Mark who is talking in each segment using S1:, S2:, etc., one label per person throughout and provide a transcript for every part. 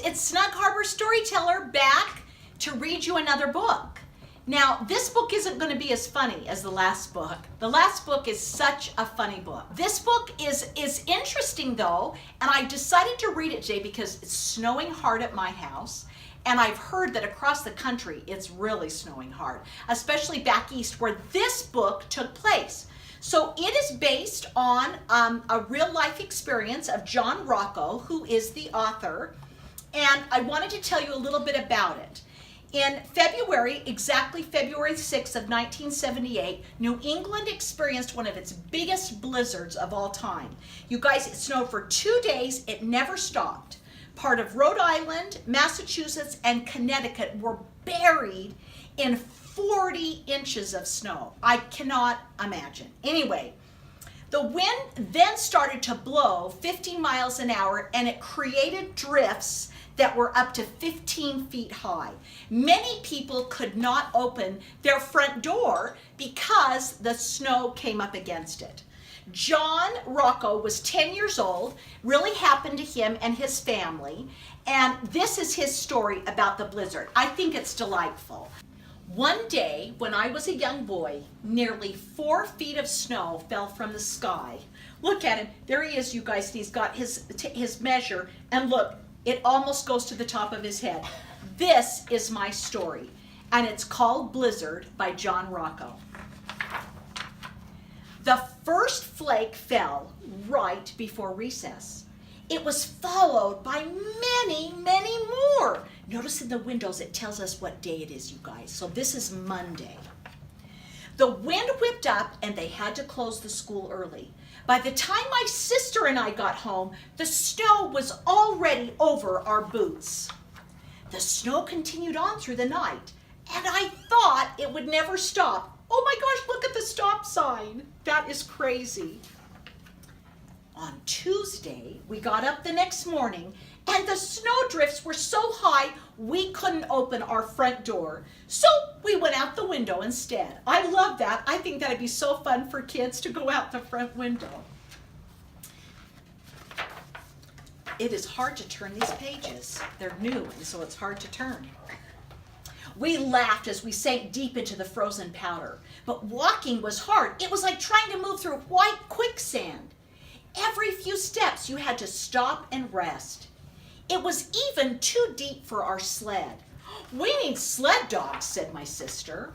S1: it's Snug Harbor Storyteller back to read you another book. Now, this book isn't going to be as funny as the last book. The last book is such a funny book. This book is interesting though, and I decided to read it today because it's snowing hard at my house, and I've heard that across the country it's really snowing hard, especially back east where this book took place. So it is based on a real life experience of John Rocco, who is the author, and I wanted to tell you a little bit about it. In February, exactly February 6th of 1978, New England experienced one of its biggest blizzards of all time. You guys, it snowed for 2 days, it never stopped. Part of Rhode Island, Massachusetts, and Connecticut were buried in 40 inches of snow. I cannot imagine. Anyway, the wind then started to blow 50 miles an hour, and it created drifts that were up to 15 feet high. Many people could not open their front door because the snow came up against it. John Rocco was 10 years old, really happened to him and his family, and this is his story about the blizzard. I think it's delightful. One day, when I was a young boy, nearly 4 feet of snow fell from the sky. Look at him, there he is, you guys, he's got his measure, and look, it almost goes to the top of his head. This is my story, and it's called Blizzard by John Rocco. The first flake fell right before recess. It was followed by many, many more. Notice in the windows it tells us what day it is, you guys. So this is Monday. The wind whipped up and they had to close the school early. By the time my sister and I got home, the snow was already over our boots. The snow continued on through the night, and I thought it would never stop. Oh my gosh, look at the stop sign. That is crazy. On Tuesday, we got up the next morning, and the snowdrifts were so high we couldn't open our front door. So we went out the window instead. I love that. I think that'd be so fun for kids to go out the front window. It is hard to turn these pages. They're new, and so it's hard to turn. We laughed as we sank deep into the frozen powder, but walking was hard. It was like trying to move through white quicksand. Every few steps you had to stop and rest. It was even too deep for our sled. We need sled dogs, said my sister.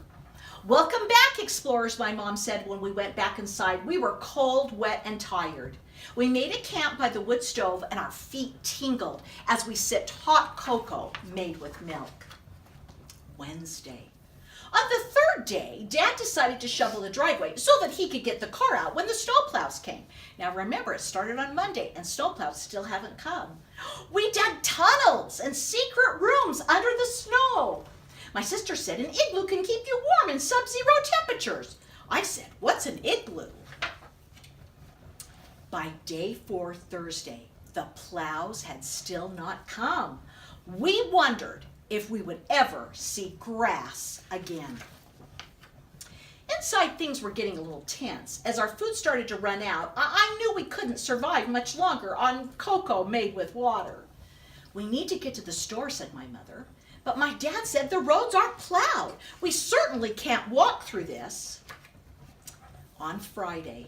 S1: Welcome back, explorers, my mom said when we went back inside. We were cold, wet, and tired. We made a camp by the wood stove, and our feet tingled as we sipped hot cocoa made with milk. Wednesday. On the third day, Dad decided to shovel the driveway so that he could get the car out when the snowplows came. Now remember, it started on Monday and snowplows still haven't come. We dug tunnels and secret rooms under the snow. My sister said an igloo can keep you warm in sub-zero temperatures. I said, what's an igloo? By day 4, Thursday, the plows had still not come. We wondered if we would ever see grass again. Inside, things were getting a little tense. As our food started to run out, I knew we couldn't survive much longer on cocoa made with water. We need to get to the store, said my mother. But my dad said the roads aren't plowed. We certainly can't walk through this. On Friday,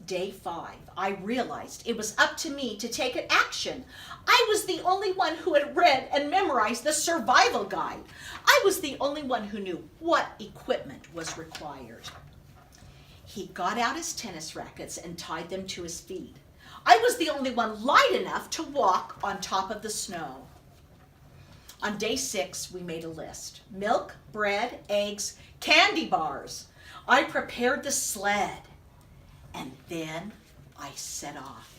S1: day 5, I realized it was up to me to take action. I was the only one who had read and memorized the survival guide. I was the only one who knew what equipment was required. He got out his tennis rackets and tied them to his feet. I was the only one light enough to walk on top of the snow. On day 6, we made a list. Milk, bread, eggs, candy bars. I prepared the sled. And then I set off.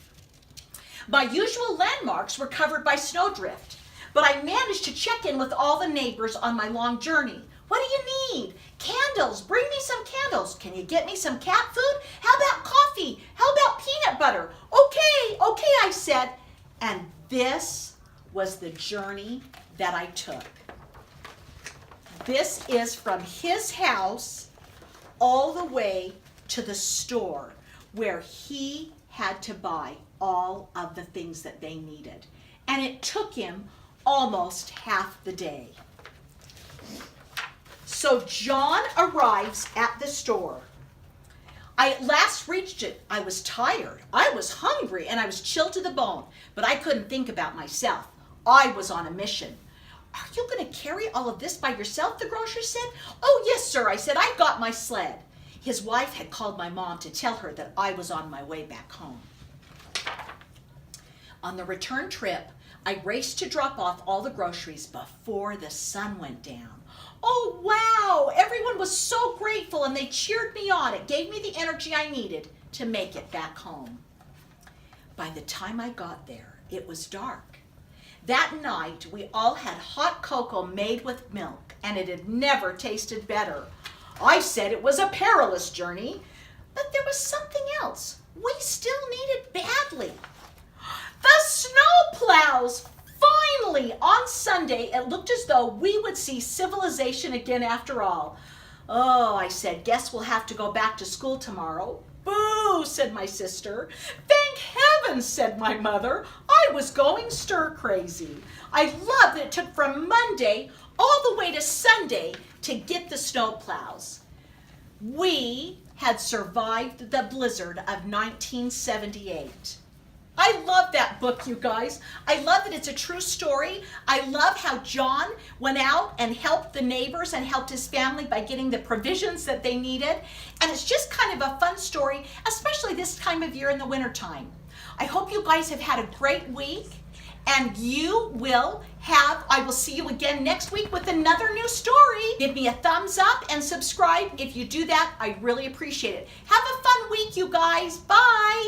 S1: My usual landmarks were covered by snowdrift, but I managed to check in with all the neighbors on my long journey. What do you need? Candles. Bring me some candles. Can you get me some cat food? How about coffee? How about peanut butter? Okay, I said. And this was the journey that I took. This is from his house all the way to the store where he had to buy all of the things that they needed. And it took him almost half the day. So John arrives at the store. I at last reached it. I was tired, I was hungry, and I was chilled to the bone, but I couldn't think about myself. I was on a mission. Are you going to carry all of this by yourself? The grocer said. Oh, yes, sir, I said. I got my sled. His wife had called my mom to tell her that I was on my way back home. On the return trip, I raced to drop off all the groceries before the sun went down. Oh, wow! Everyone was so grateful and they cheered me on. It gave me the energy I needed to make it back home. By the time I got there, it was dark. That night, we all had hot cocoa made with milk, and it had never tasted better. I said it was a perilous journey, but there was something else we still needed badly. The snow plows! Finally, on Sunday, it looked as though we would see civilization again after all. Oh, I said, guess we'll have to go back to school tomorrow. Boo, said my sister. Thank heavens, said my mother. I was going stir crazy. I love that it took from Monday all the way to Sunday to get the snow plows. We had survived the blizzard of 1978. I love that book, you guys. I love that it's a true story. I love how John went out and helped the neighbors and helped his family by getting the provisions that they needed. And it's just kind of a fun story, especially this time of year in the wintertime. I hope you guys have had a great week, and I will see you again next week with another new story. Give me a thumbs up and subscribe. If you do that, I really appreciate it. Have a fun week, you guys. Bye.